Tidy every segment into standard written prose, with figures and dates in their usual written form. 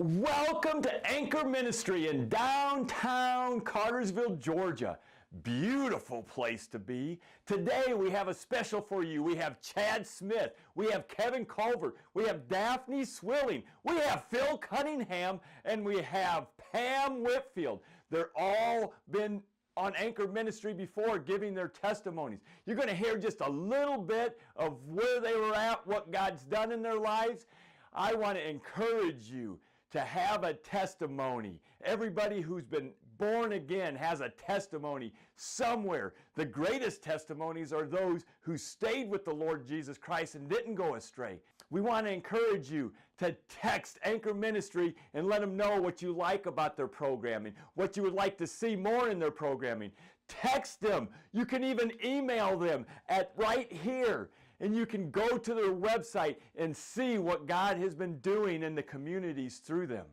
Welcome to Anchor Ministry in downtown Cartersville, Georgia. Beautiful place to be. Today we have a special for you. We have Chad Smith, we have Kevin Culver, we have Daphne Swilling, we have Phil Cunningham, and we have Pam Whitfield. They're all been on Anchor Ministry before giving their testimonies. You're going to hear just a little bit of where they were at, what God's done in their lives. I want to encourage you to have a testimony. Everybody who's been born again has a testimony somewhere. The greatest testimonies are those who stayed with the Lord Jesus Christ and didn't go astray. We want to encourage you to text Anchor Ministry and let them know what you like about their programming, what you would like to see more in their programming. Text them. You can even email them at right here. And you can go to their website and see what God has been doing in the communities through them.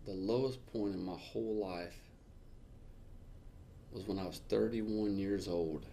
The lowest point in my whole life was when I was 31 years old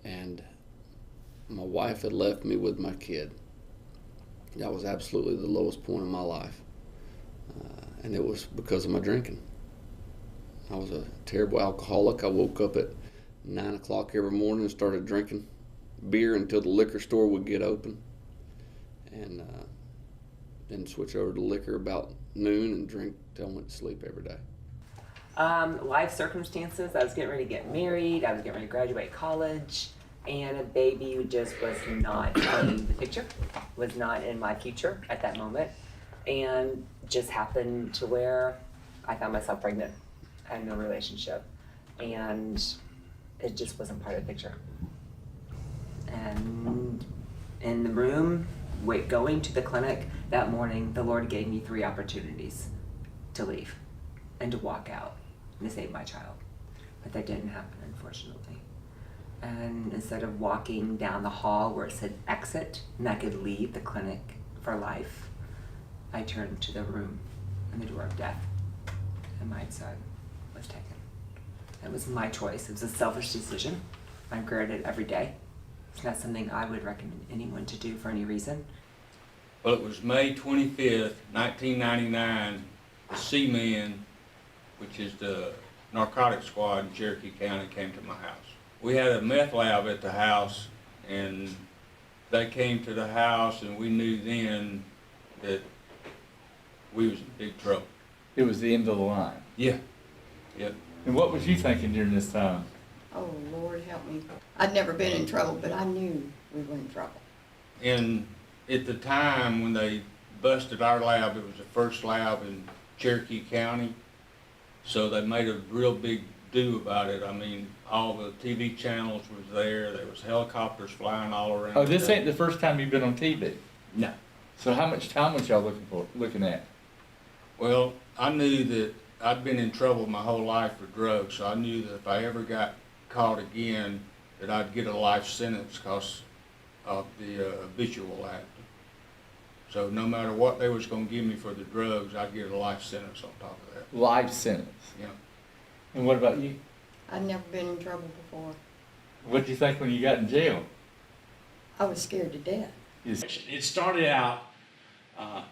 and my wife had left me with my kid. That was absolutely the lowest point in my life. And it was because of my drinking. I was a terrible alcoholic. I woke up at 9 o'clock every morning and started drinking beer until the liquor store would get open, and then switch over to liquor about noon and drink till I went to sleep every day. Life circumstances, I was getting ready to get married, I was getting ready to graduate college, and a baby who just was not in the picture, was not in my future at that moment, and just happened to where I found myself pregnant. I had no relationship, and it just wasn't part of the picture. And in the room, going to the clinic that morning, the Lord gave me 3 opportunities to leave and to walk out and to save my child. But that didn't happen, unfortunately. And instead of walking down the hall where it said exit and I could leave the clinic for life, I turned to the room and the door of death, and my son was taken. It was my choice. It was a selfish decision. I regret it every day. It's not something I would recommend anyone to do for any reason. Well, it was May 25th, 1999, the C-Men, which is the narcotics squad in Cherokee County, came to my house. We had a meth lab at the house, and they came to the house, and we knew then that we was in big trouble. It was the end of the line. Yeah, yep. And what was you thinking during this time? Oh, Lord, help me. I'd never been in trouble, but I knew we were in trouble. And at the time when they busted our lab, it was the first lab in Cherokee County, so they made a real big do about it. I mean, all the TV channels was there. There was helicopters flying all around. Oh, this ain't the first time you've been on TV. No. So how much time was y'all looking at? Well, I knew that I'd been in trouble my whole life for drugs, so I knew that if I ever got caught again, that I'd get a life sentence because of the habitual act. So no matter what they was going to give me for the drugs, I'd get a life sentence on top of that. Life sentence. Yeah. And what about you? I'd never been in trouble before. What did you think when you got in jail? I was scared to death. It started out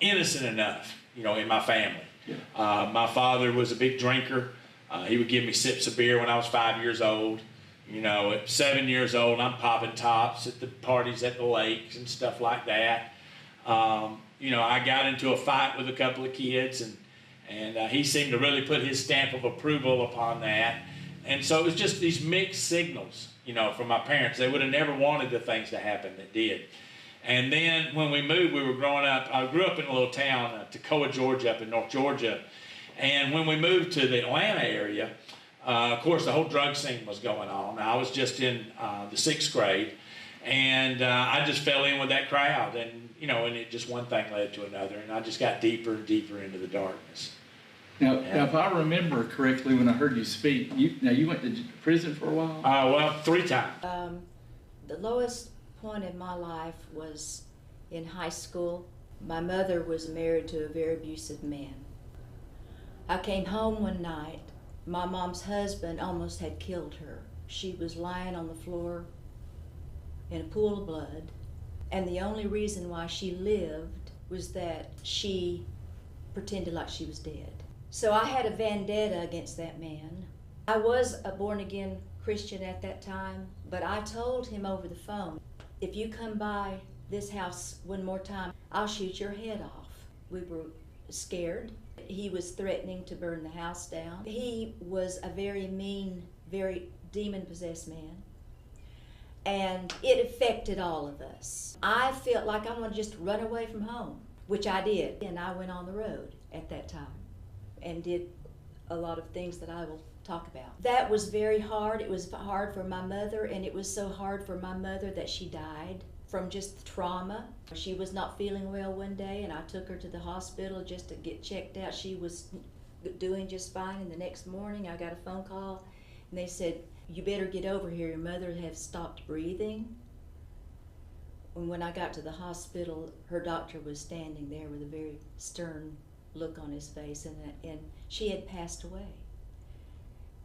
innocent enough, in my family. Yeah. My father was a big drinker. He would give me sips of beer when I was 5 years old. At 7 years old, I'm popping tops at the parties at the lakes and stuff like that. I got into a fight with a couple of kids, and he seemed to really put his stamp of approval upon that. And so it was just these mixed signals, from my parents. They would have never wanted the things to happen that did. And then when we moved, we were growing up. I grew up in a little town, Toccoa, Georgia, up in North Georgia. And when we moved to the Atlanta area, of course, the whole drug scene was going on. I was just in the 6th grade, and I just fell in with that crowd. And, and it just one thing led to another, and I just got deeper and deeper into the darkness. Now, if I remember correctly, when I heard you speak, you went to prison for a while? Well, 3 times. The lowest point in my life was in high school. My mother was married to a very abusive man. I came home one night. My mom's husband almost had killed her. She was lying on the floor in a pool of blood, and the only reason why she lived was that she pretended like she was dead. So I had a vendetta against that man. I was a born-again Christian at that time, but I told him over the phone, if you come by this house one more time, I'll shoot your head off. We were scared. He was threatening to burn the house down. He was a very mean, very demon-possessed man. And it affected all of us. I felt like I wanted to just run away from home, which I did. And I went on the road at that time and did a lot of things that I will talk about. That was very hard. It was hard for my mother, and it was so hard for my mother that she died from just trauma. She was not feeling well one day, and I took her to the hospital just to get checked out. She was doing just fine, and the next morning I got a phone call, and they said, you better get over here, your mother has stopped breathing. And when I got to the hospital, her doctor was standing there with a very stern look on his face, and she had passed away.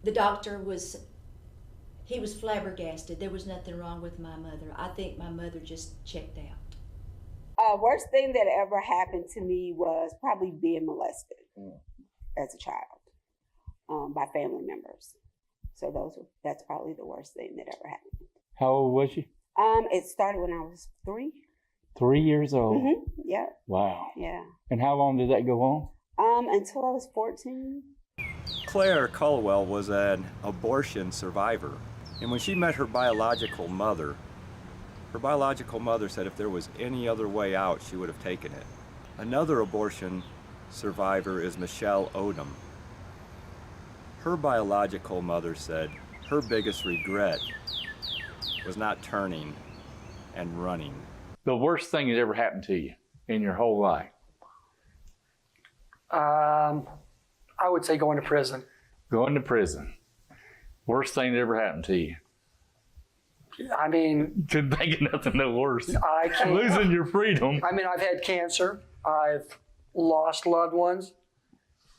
The doctor was flabbergasted. There was nothing wrong with my mother. I think my mother just checked out. Worst thing that ever happened to me was probably being molested as a child by family members. So that's probably the worst thing that ever happened. How old was you? It started when I was 3. 3 years old? Mm-hmm. Yeah. Wow. Yeah. And how long did that go on? Until I was 14. Claire Culwell was an abortion survivor. And when she met her biological mother said if there was any other way out, she would have taken it. Another abortion survivor is Michelle Odom. Her biological mother said her biggest regret was not turning and running. The worst thing that ever happened to you in your whole life? I would say going to prison. Going to prison. Worst thing that ever happened to you? I mean, Couldn't think of nothing no worse. I can't. Losing your freedom. I mean, I've had cancer. I've lost loved ones.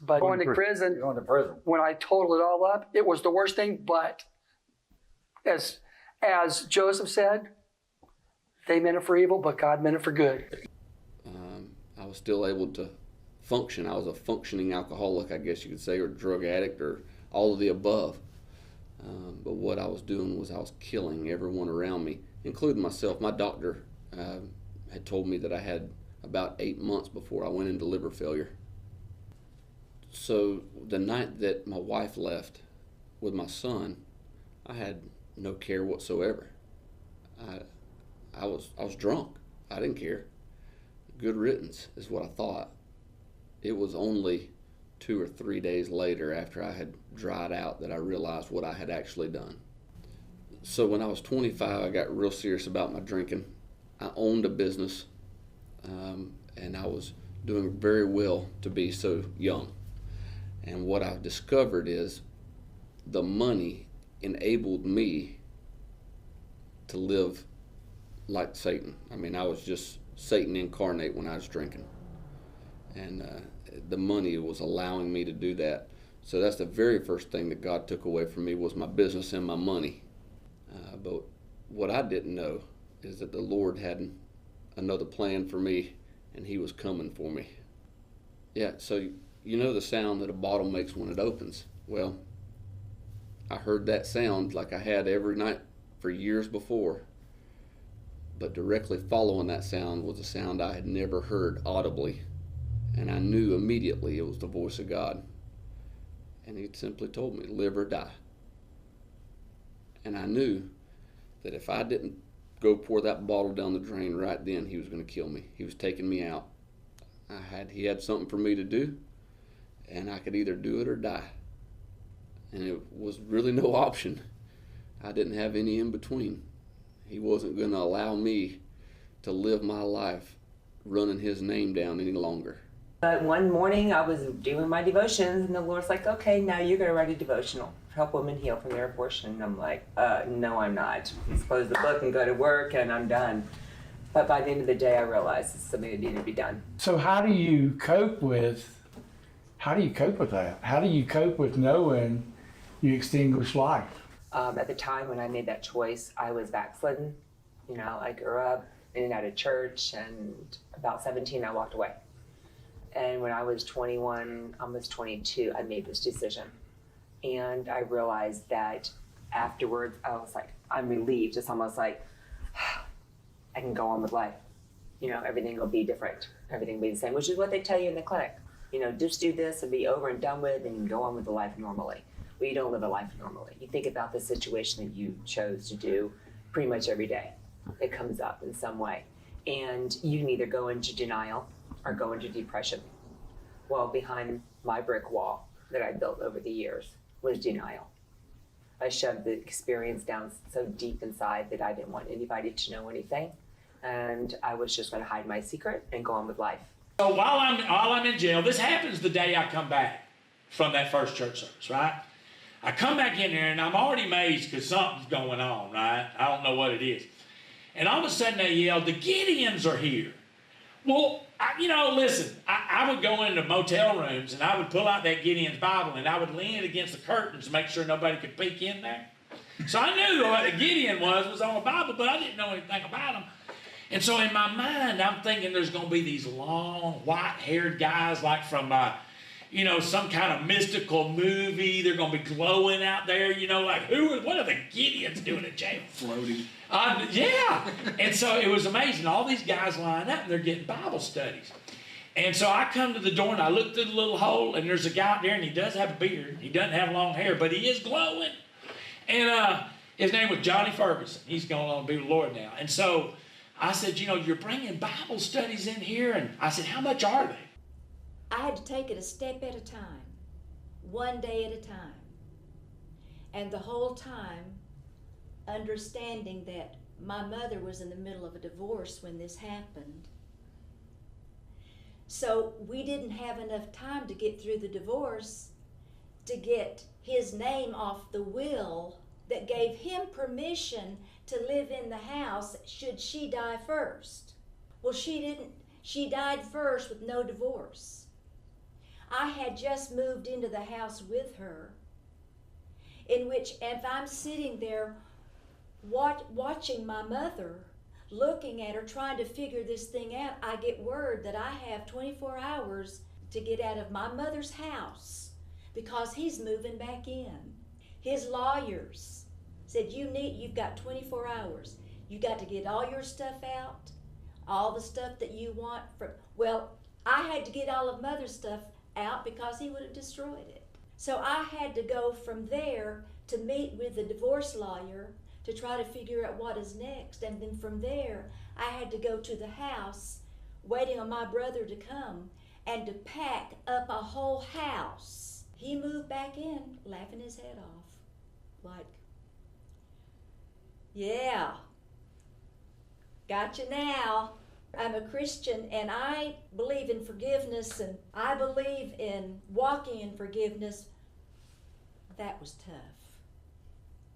But going to prison, when I totaled it all up, it was the worst thing. But as Joseph said, they meant it for evil, but God meant it for good. I was still able to function. I was a functioning alcoholic, I guess you could say, or drug addict, or all of the above. But what I was doing was I was killing everyone around me, including myself. My doctor had told me that I had about 8 months before I went into liver failure. So the night that my wife left with my son, I had no care whatsoever. I was drunk. I didn't care. Good riddance is what I thought. It was only 2 or 3 days later, after I had dried out, that I realized what I had actually done. So when I was 25, I got real serious about my drinking. I owned a business, and I was doing very well to be so young. And what I discovered is the money enabled me to live like Satan. I mean, I was just Satan incarnate when I was drinking. And the money was allowing me to do that. So that's the very first thing that God took away from me, was my business and my money. But what I didn't know is that the Lord had another plan for me, and He was coming for me. Yeah, so you know the sound that a bottle makes when it opens. Well, I heard that sound like I had every night for years before. But directly following that sound was a sound I had never heard audibly. And I knew immediately it was the voice of God. And He simply told me, live or die. And I knew that if I didn't go pour that bottle down the drain right then, He was going to kill me. He was taking me out. He had something for me to do, and I could either do it or die. And it was really no option. I didn't have any in between. He wasn't going to allow me to live my life running His name down any longer. But one morning I was doing my devotions, and the Lord's like, okay, now you're going to write a devotional. Help women heal from their abortion. And I'm like, no, I'm not. Just close the book and go to work, and I'm done. But by the end of the day, I realized it's something that needed to be done. So how do you cope with that? How do you cope with knowing you extinguish life? At the time when I made that choice, I was backslidden. You know, I grew up in and out of church, and about 17, I walked away. And when I was 21, almost 22, I made this decision. And I realized that afterwards, I was like, I'm relieved. It's almost like I can go on with life. You know, everything will be different. Everything will be the same, which is what they tell you in the clinic. You know, just do this and be over and done with, and you can go on with the life normally. Well, you don't live a life normally. You think about the situation that you chose to do pretty much every day. It comes up in some way. And you can either go into denial or go into depression. Well, behind my brick wall that I built over the years was denial. I shoved the experience down so deep inside that I didn't want anybody to know anything. And I was just gonna hide my secret and go on with life. So while I'm in jail, this happens the day I come back from that first church service, right? I come back in there and I'm already amazed because something's going on, right? I don't know what it is. And all of a sudden they yell, the Gideons are here. Well, listen, I would go into motel rooms and I would pull out that Gideon's Bible and I would lean it against the curtains to make sure nobody could peek in there. So I knew what a Gideon was on the Bible, but I didn't know anything about him. And so in my mind, I'm thinking there's going to be these long, white-haired guys like from, some kind of mystical movie. They're going to be glowing out there, like, what are the Gideons doing in jail? Floating. Yeah. And so it was amazing. All these guys line up and they're getting Bible studies. And so I come to the door and I look through the little hole and there's a guy out there and he does have a beard. He doesn't have long hair, but he is glowing. And his name was Johnny Ferguson. He's going on to be with the Lord now. And so I said, you're bringing Bible studies in here. And I said, how much are they? I had to take it a step at a time, one day at a time. And the whole time, understanding that my mother was in the middle of a divorce when this happened. So we didn't have enough time to get through the divorce to get his name off the will that gave him permission to live in the house should she die first. Well, she didn't. She died first with no divorce. I had just moved into the house with her, in which if I'm sitting there watching my mother, looking at her, trying to figure this thing out, I get word that I have 24 hours to get out of my mother's house because he's moving back in. His lawyers said, you've got 24 hours. You got to get all your stuff out, all the stuff that you want from, well, I had to get all of Mother's stuff out because he would have destroyed it. So I had to go from there to meet with the divorce lawyer to try to figure out what is next. And then from there, I had to go to the house, waiting on my brother to come, and to pack up a whole house. He moved back in, laughing his head off, like, yeah, gotcha now. I'm a Christian and I believe in forgiveness and I believe in walking in forgiveness. That was tough.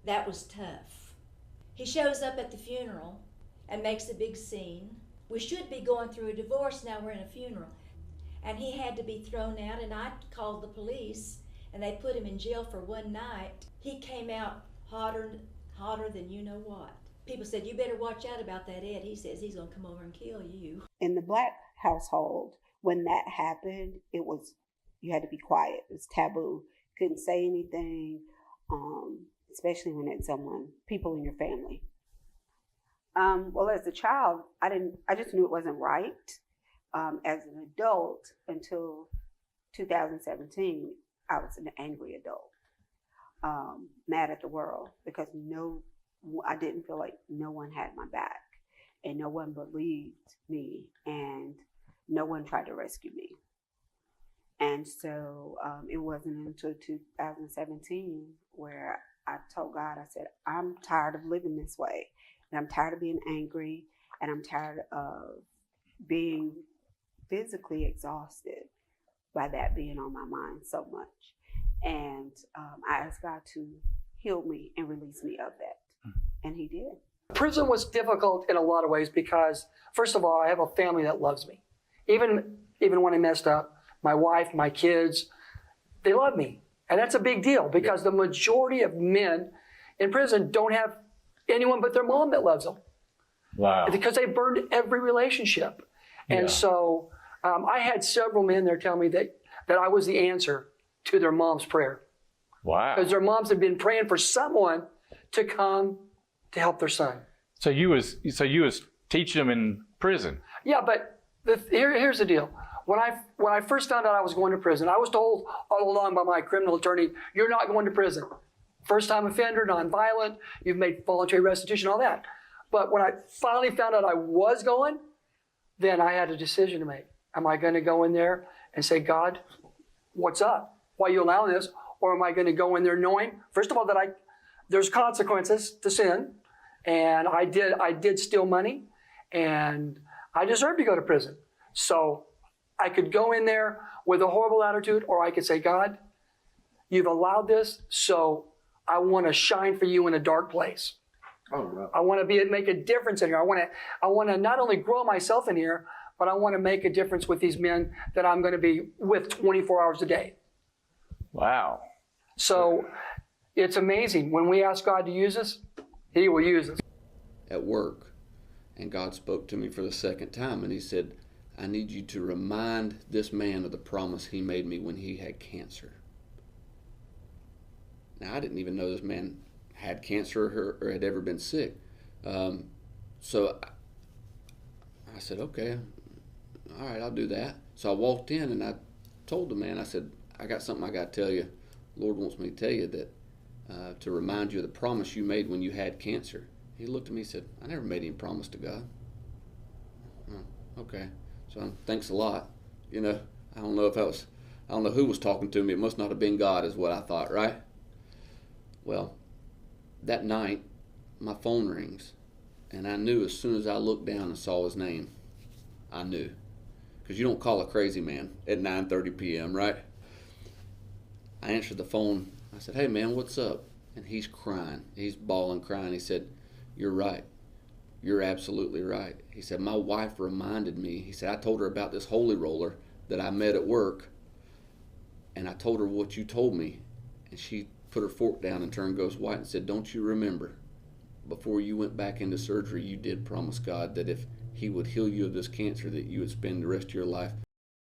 That was tough. He shows up at the funeral and makes a big scene. We should be going through a divorce, now we're in a funeral. And he had to be thrown out and I called the police and they put him in jail for one night. He came out hotter than you know what. People said, you better watch out about that Ed. He says he's gonna come over and kill you. In the Black household, when that happened, you had to be quiet. It was taboo. Couldn't say anything, especially when it's people in your family. Well, as a child, I just knew it wasn't right. As an adult, until 2017, I was an angry adult, mad at the world because I didn't feel like no one had my back and no one believed me and no one tried to rescue me. And so it wasn't until 2017 where I told God, I said, I'm tired of living this way and I'm tired of being angry and I'm tired of being physically exhausted by that being on my mind so much. And I asked God to heal me and release me of that. And he did. Prison was difficult in a lot of ways because, first of all, I have a family that loves me. Even when I messed up, my wife, my kids, they love me. And that's a big deal because the majority of men in prison don't have anyone but their mom that loves them. Wow. Because they burned every relationship. And so I had several men there tell me that I was the answer to their mom's prayer. Wow. Because their moms had been praying for someone to come to help their son. So you was teaching them in prison. Yeah, but here's the deal. When I first found out I was going to prison, I was told all along by my criminal attorney, you're not going to prison. First time offender, non-violent, you've made voluntary restitution, all that. But when I finally found out I was going, then I had a decision to make. Am I going to go in there and say, God, what's up? Why are you allowing this? Or am I going to go in there knowing, first of all, that there's consequences to sin, and I did steal money, and I deserve to go to prison. So I could go in there with a horrible attitude, or I could say, God, you've allowed this, so I want to shine for you in a dark place. Oh, wow. I want to make a difference in here. I want to not only grow myself in here, but I want to make a difference with these men that I'm going to be with 24 hours a day. Wow. So it's amazing. When we ask God to use us, He will use us. At work, and God spoke to me for the second time, and He said, I need you to remind this man of the promise he made me when he had cancer. Now, I didn't even know this man had cancer or had ever been sick. So I said, okay, all right, I'll do that. So I walked in and I told the man, I said, I got something I got to tell you. The Lord wants me to tell you that to remind you of the promise you made when you had cancer. He looked at me and said, I never made any promise to God. Oh, okay. So thanks a lot. You know, I don't know who was talking to me. It must not have been God is what I thought, right? Well, that night, my phone rings, and I knew as soon as I looked down and saw his name, I knew. Because you don't call a crazy man at 9:30 p.m., right? I answered the phone. I said, hey, man, what's up? And he's crying. He's bawling, crying. He said, you're right. You're absolutely right. He said, my wife reminded me. He said, I told her about this holy roller that I met at work, and I told her what you told me. And she put her fork down and turned ghost white and said, don't you remember, before you went back into surgery, you did promise God that if He would heal you of this cancer, that you would spend the rest of your life